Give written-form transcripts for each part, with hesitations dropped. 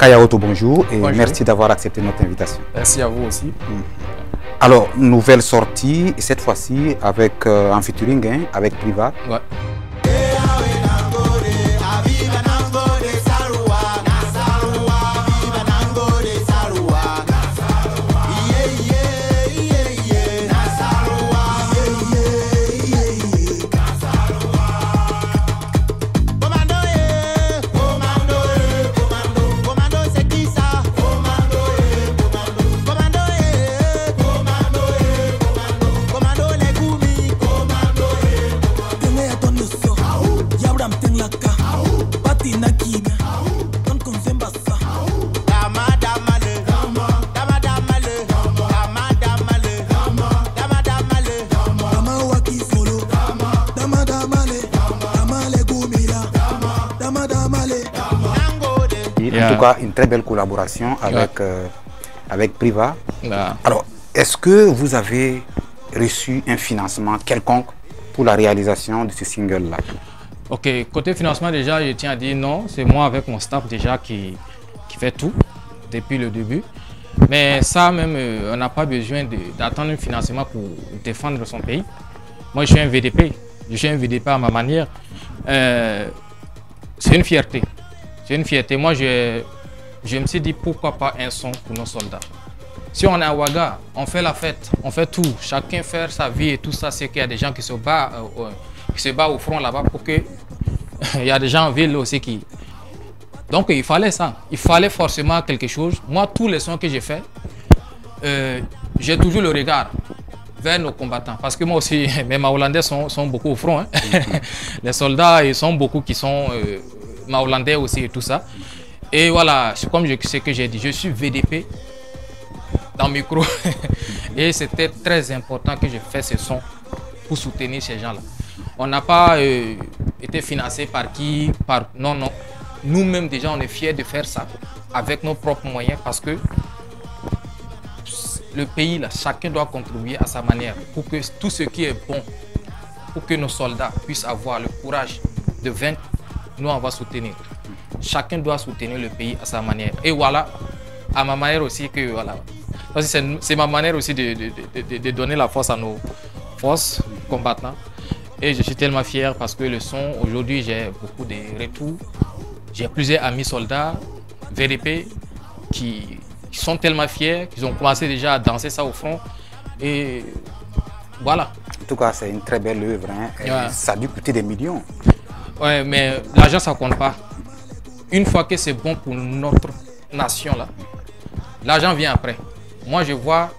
Kayaoto, bonjour et Bonjour. merci d'avoir accepté notre invitation. Merci à vous aussi. Alors, nouvelle sortie, cette fois-ci avec en featuring hein, avec Priva. Ouais. En tout cas, une très belle collaboration avec, avec Priva. Yeah. Alors, est-ce que vous avez reçu un financement quelconque pour la réalisation de ce single-là? Ok, côté financement déjà, je tiens à dire non, c'est moi avec mon staff déjà qui fait tout depuis le début. Mais ça même, on n'a pas besoin d'attendre un financement pour défendre son pays. Moi, je suis un VDP. Je suis un VDP à ma manière. C'est une fierté. C'est une fierté. Moi, je me suis dit pourquoi pas un son pour nos soldats. Si on est à Ouaga, on fait la fête, on fait tout. Chacun fait sa vie et tout ça. C'est qu'il y a des gens qui se battent au front là-bas pour que il y a des gens en ville aussi qui... Donc il fallait ça. Il fallait forcément quelque chose. Moi, tous les sons que j'ai fait, j'ai toujours le regard vers nos combattants. Parce que moi aussi, mes Maholandais sont beaucoup au front. Hein. Les soldats, ils sont beaucoup qui sont Maholandais aussi et tout ça. Et voilà, comme ce que j'ai dit, je suis VDP dans le micro. Et c'était très important que je fasse ce son pour soutenir ces gens-là. On n'a pas été financé par qui, non, non. Nous-mêmes déjà, on est fiers de faire ça avec nos propres moyens parce que le pays, là, chacun doit contribuer à sa manière pour que tout ce qui est bon, pour que nos soldats puissent avoir le courage de vaincre, nous, on va soutenir. Chacun doit soutenir le pays à sa manière. Et voilà, à ma manière aussi que, voilà. C'est ma manière aussi de donner la force à nos forces combattants. Et je suis tellement fier parce que le son, aujourd'hui, j'ai beaucoup de retours. J'ai plusieurs amis soldats, VDP, qui sont tellement fiers, qu'ils ont commencé déjà à danser ça au front. Et voilà. En tout cas, c'est une très belle œuvre. Hein. Ouais. Ça a dû coûter des millions. Ouais, mais l'argent, ça compte pas. Une fois que c'est bon pour notre nation, là, l'argent vient après. Moi, je vois,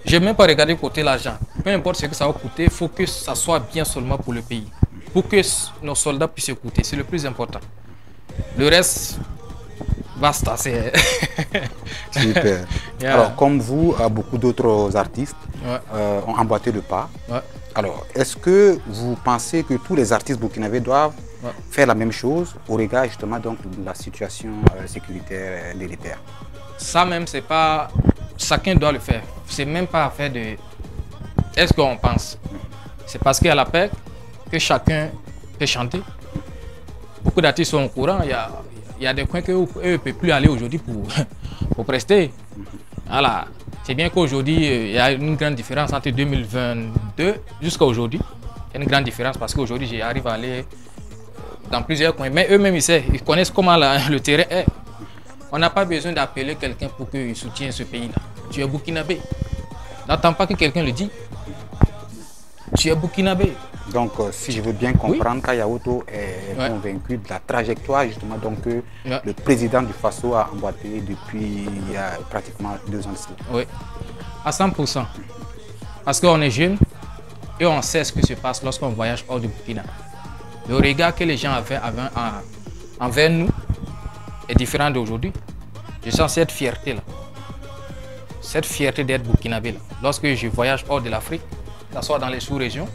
je n'ai même pas regardé côté l'argent. Peu importe ce que ça va coûter, il faut que ça soit bien seulement pour le pays. Pour que nos soldats puissent écouter, c'est le plus important. Le reste, basta. Super. Yeah. Alors, comme vous, beaucoup d'autres artistes ont emboîté le pas. Ouais. Alors, est-ce que vous pensez que tous les artistes burkinabés doivent faire la même chose au regard justement donc, de la situation sécuritaire délétère? Ça même, c'est pas... Chacun doit le faire. C'est même pas affaire de... Est-ce qu'on pense? C'est parce qu'il y a la paix que chacun peut chanter. Beaucoup d'artistes sont au courant. Il y a des coins qu'eux ne peuvent plus aller aujourd'hui pour prester. Voilà. C'est bien qu'aujourd'hui, il y a une grande différence entre 2022 jusqu'à aujourd'hui. Il y a une grande différence parce qu'aujourd'hui, j'arrive à aller dans plusieurs coins. Mais eux-mêmes, ils connaissent comment le terrain est. On n'a pas besoin d'appeler quelqu'un pour qu'il soutienne ce pays-là. Tu es burkinabé. N'attends pas que quelqu'un le dise. Tu es burkinabé. Donc, si je veux bien comprendre, Kayaoto est convaincu de la trajectoire justement donc, que le président du Faso a emboîté depuis il y a pratiquement 2 ans de cela. Oui, à 100%. Parce qu'on est jeune et on sait ce qui se passe lorsqu'on voyage hors du Burkina. Le regard que les gens avaient envers nous est différent d'aujourd'hui. Je sens cette fierté-là. Cette fierté d'être burkinabé. Lorsque je voyage hors de l'Afrique, que ce soit dans les sous-régions,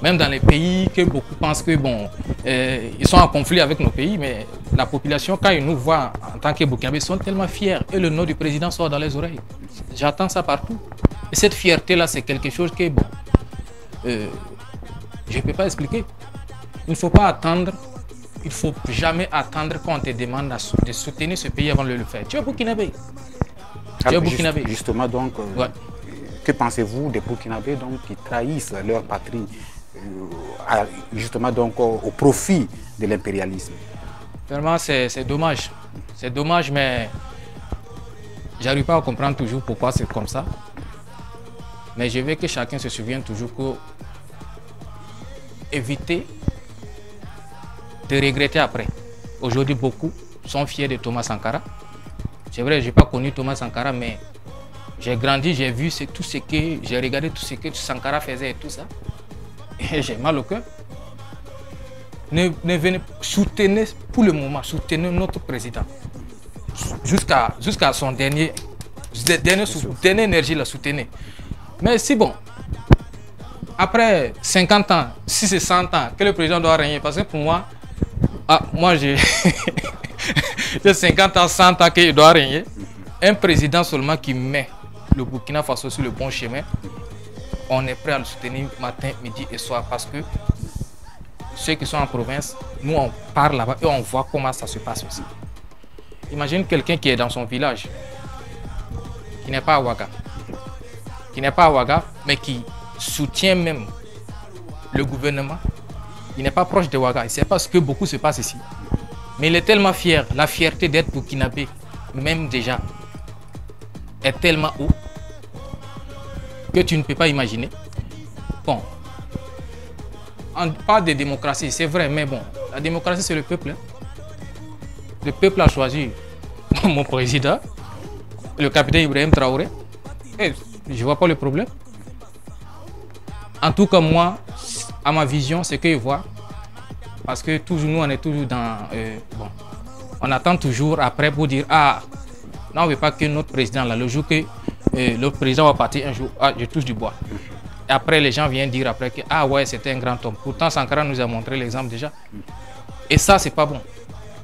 même dans les pays que beaucoup pensent que bon, ils sont en conflit avec nos pays, mais la population, quand ils nous voient en tant que Burkinabés, sont tellement fiers et le nom du président sort dans les oreilles. J'entends ça partout. Et cette fierté-là, c'est quelque chose que bon, je ne peux pas expliquer. Il ne faut pas attendre il ne faut jamais attendre qu'on te demande de soutenir ce pays avant de le faire. Tu es burkinabé. Tu es burkinabé. Justement, donc, que pensez-vous des Burkinabés donc, qui trahissent leur patrie justement donc, au profit de l'impérialisme? Vraiment, c'est dommage. C'est dommage, mais j'arrive pas à comprendre toujours pourquoi c'est comme ça. Mais je veux que chacun se souvienne toujours que éviter de regretter après. Aujourd'hui, beaucoup sont fiers de Thomas Sankara. C'est vrai, je n'ai pas connu Thomas Sankara, mais j'ai grandi, j'ai vu tout ce que, j'ai regardé tout ce que Sankara faisait et tout ça. Et j'ai mal au cœur. Ne venez soutenir pour le moment, soutenir notre président. Jusqu'à son dernière énergie, la soutenir. Mais c'est bon. Après 50 ans, si c'est 100 ans, que le président doit régner. Parce que pour moi, moi j'ai 50 ans, 100 ans qu'il doit régner. Un président seulement qui met le Burkina Faso sur le bon chemin, on est prêt à le soutenir matin, midi et soir. Parce que ceux qui sont en province, nous on part là-bas et on voit comment ça se passe aussi. Imagine quelqu'un qui est dans son village, qui n'est pas à Ouaga, mais qui soutient même le gouvernement. Il n'est pas proche de Ouaga, il ne sait pas ce que beaucoup se passe ici. Mais il est tellement fier, la fierté d'être burkinabé, même déjà, est tellement haut que tu ne peux pas imaginer. Bon, on parle de démocratie, c'est vrai, mais bon, la démocratie c'est le peuple. Le peuple a choisi mon président, le capitaine Ibrahim Traoré. Et je ne vois pas le problème. En tout cas, moi, à ma vision, c'est que je vois. Parce que toujours, nous, on est toujours dans... bon, on attend toujours après pour dire, ah, non, on ne veut pas que notre président, là, le jour que le président va partir un jour, ah, je touche du bois. Et après, les gens viennent dire après que, ah ouais, c'était un grand homme. Pourtant, Sankara nous a montré l'exemple déjà. Et ça, c'est pas bon.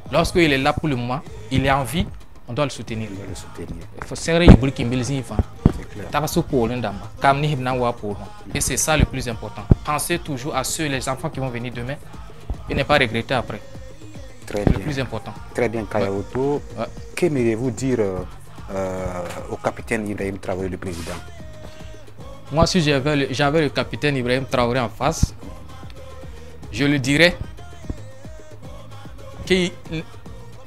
Lorsqu'il est là pour le moment, il est en vie, on doit le soutenir. Il faut serrer les briques et et c'est ça le plus important. Pensez toujours à ceux, les enfants qui vont venir demain et ne pas regretter après. Très bien. Le plus important. Très bien, Kayaoto. Ouais. Qu'aimeriez-vous dire au capitaine Ibrahim Traoré, le président? Moi, si j'avais le capitaine Ibrahim Traoré en face, je lui dirais que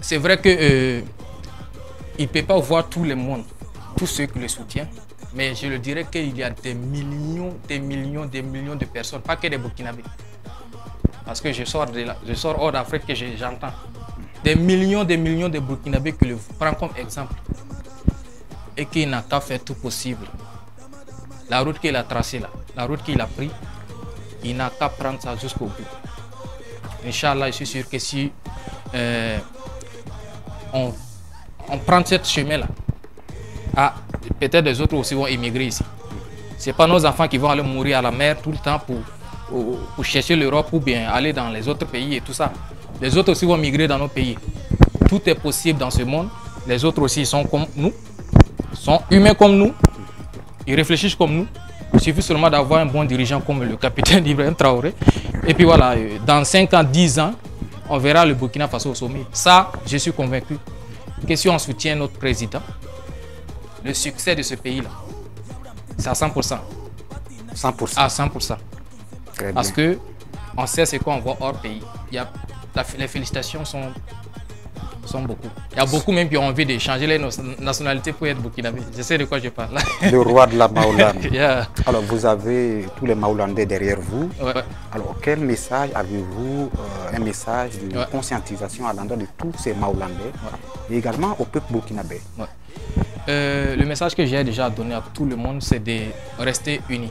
c'est vrai que il ne peut pas voir tout le monde, tous ceux qui le soutiennent, mais je le dirais qu'il y a des millions de personnes, pas que des Burkinabés. Parce que je sors hors d'Afrique que j'entends. Des millions de Burkinabés qui le prennent comme exemple et qui n'a qu'à faire tout possible. La route qu'il a tracée là, la route qu'il a prise, il n'a qu'à prendre ça jusqu'au bout. Inch'Allah, je suis sûr que si on prend ce chemin-là, peut-être des autres aussi vont émigrer ici. Ce n'est pas nos enfants qui vont aller mourir à la mer tout le temps pour chercher l'Europe ou bien aller dans les autres pays et tout ça. Les autres aussi vont migrer dans nos pays. Tout est possible dans ce monde. Les autres aussi sont comme nous, sont humains comme nous, ils réfléchissent comme nous. Il suffit seulement d'avoir un bon dirigeant comme le capitaine Ibrahim Traoré. Et puis voilà, dans 5 ans, 10 ans, on verra le Burkina Faso au sommet. Ça, je suis convaincu que si on soutient notre président, le succès de ce pays-là, c'est à 100%. 100%. À 100%. Parce qu'on sait ce qu'on voit hors pays. Les félicitations sont beaucoup. Il y a beaucoup même qui ont envie de changer les nationalités pour être burkinabé. Je sais de quoi je parle. Le roi de la Maoulane. Yeah. Alors, vous avez tous les Maoulandais derrière vous. Ouais. Alors, quel message avez-vous, un message de conscientisation à l'endroit de tous ces Maoulandais et également au peuple burkinabé? Le message que j'ai déjà donné à tout le monde, c'est de rester unis.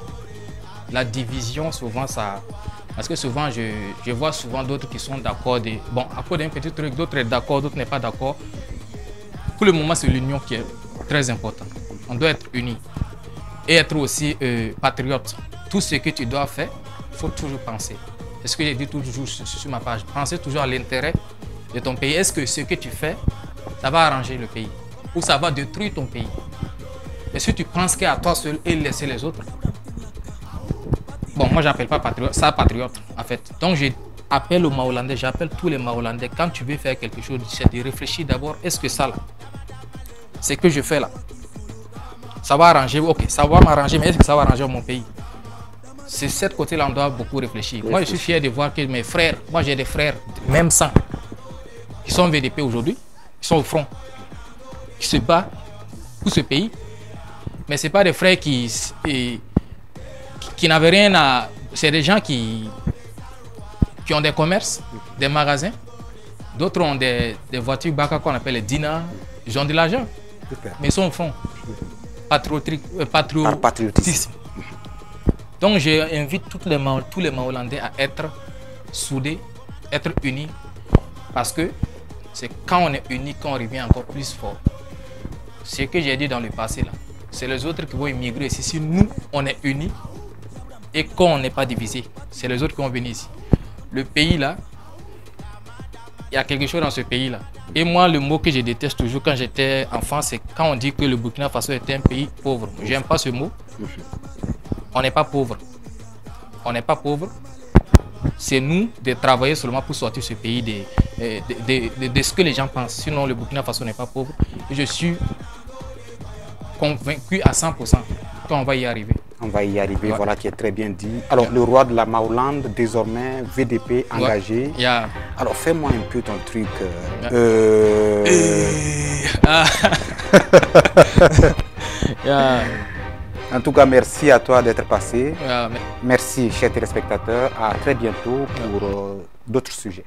La division, souvent, ça... Parce que souvent, je vois souvent d'autres qui sont d'accord. Bon, à cause d'un petit truc, d'autres sont d'accord, d'autres ne sont pas d'accord. Pour le moment, c'est l'union qui est très importante. On doit être unis. Et être aussi patriote. Tout ce que tu dois faire, il faut toujours penser. C'est ce que j'ai dit toujours sur ma page. Penser toujours à l'intérêt de ton pays. Est-ce que ce que tu fais, ça va arranger le pays? Ou ça va détruire ton pays? Et si tu penses qu'à toi seul et laisser les autres, bon, moi, j'appelle pas patriote, ça patriote, en fait. Donc, appelle aux Maholandais, j'appelle tous les Maholandais, quand tu veux faire quelque chose, c'est de réfléchir d'abord, est-ce que ça là, c'est que je fais là, ça va arranger, ok, ça va m'arranger, mais est-ce que ça va arranger mon pays? C'est cette côté-là, on doit beaucoup réfléchir. Moi, je suis fier de voir que mes frères, moi j'ai des frères, même sang, qui sont VDP aujourd'hui, qui sont au front, qui se battent pour ce pays, mais ce n'est pas des frères qui n'avaient rien à... C'est des gens qui ont des commerces, des magasins, d'autres ont des voitures Baka qu'on appelle les Dina, ils ont de l'argent, mais ils sont au front. Patriotisme. Donc j'invite tous les Maholandais à être soudés, être unis, parce que c'est quand on est unis qu'on revient encore plus fort. Ce que j'ai dit dans le passé là, c'est les autres qui vont immigrer ici. Si nous on est unis et qu'on n'est pas divisé, c'est les autres qui vont venir ici. Le pays là, il y a quelque chose dans ce pays là. Et moi, le mot que je déteste toujours quand j'étais enfant, c'est quand on dit que le Burkina Faso est un pays pauvre. J'aime pas ce mot. On n'est pas pauvre. On n'est pas pauvre. C'est nous de travailler seulement pour sortir ce pays de ce que les gens pensent. Sinon, le Burkina Faso n'est pas pauvre. Et je suis convaincu à 100% qu'on va y arriver. On va y arriver, voilà qui est très bien dit. Alors, le roi de la Mahorlande, désormais VDP engagé. Alors, fais-moi un peu ton truc. En tout cas, merci à toi d'être passé. Merci, chers téléspectateurs. À très bientôt pour d'autres sujets.